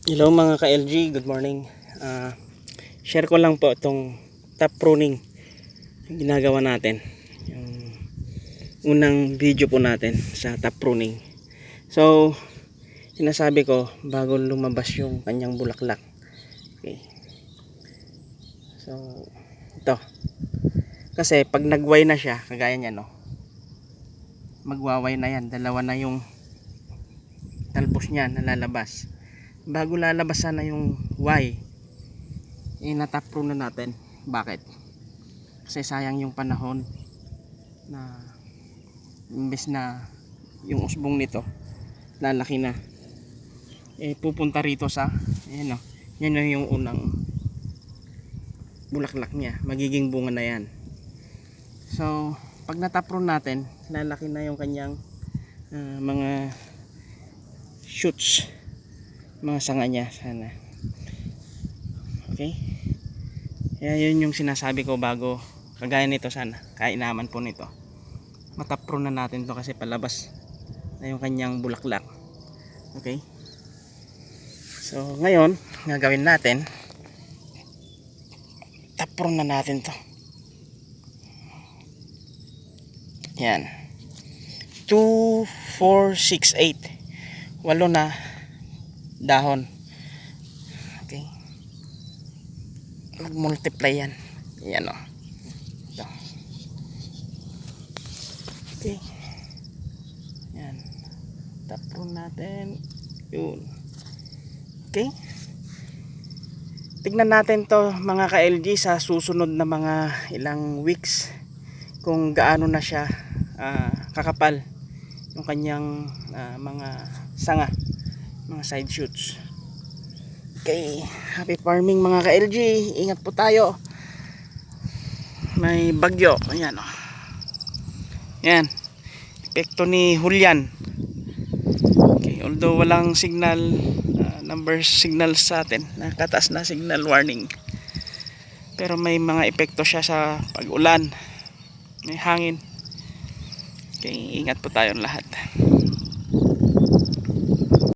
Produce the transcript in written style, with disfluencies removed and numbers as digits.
Hello mga ka-LG, good morning. Share ko lang po itong top pruning yung ginagawa natin. Yung unang video po natin sa top pruning. So, sinasabi ko bago lumabas yung kanyang bulaklak. Okay. So, ito. Kasi pag nagway na siya, kagaya niya no. Magwaway na yan, dalawa na yung talbos niya na lalabas. Bago lalabas sana yung Y, natap-prune na natin. Bakit? Kasi sayang yung panahon na imbes na yung usbong nito lalaki na, pupunta rito sa ayan o, yan na yung unang bulaklak niya, magiging bunga na yan. So pag natap-prune natin, lalaki na yung kanyang mga shoots, mga sanga niya sana. Okay, kaya yun yung sinasabi ko bago, kagaya nito sana, kainaman po nito, matap-prune na natin to kasi palabas na yung kanyang bulaklak. Okay, so ngayon gagawin natin, tap-prune na natin to. Yan, 2, 4, 6, 8, 8 na dahon. Okay, mag-multiply yan. Yan o. Ito. Okay. Yan. Tap-prune natin. Yun. Okay. Tignan natin to mga ka-LG sa susunod na mga ilang weeks kung gaano na siya kakapal yung kanyang mga sanga, mga side shoots. Okay, happy farming mga ka-LG. Ingat po tayo, may bagyo. Ayan o, yan, epekto ni Julian. Okay, although walang signal, number signal sa atin, nakataas na signal warning, pero may mga epekto siya sa pag-ulan, may hangin. Okay, ingat po tayong lahat.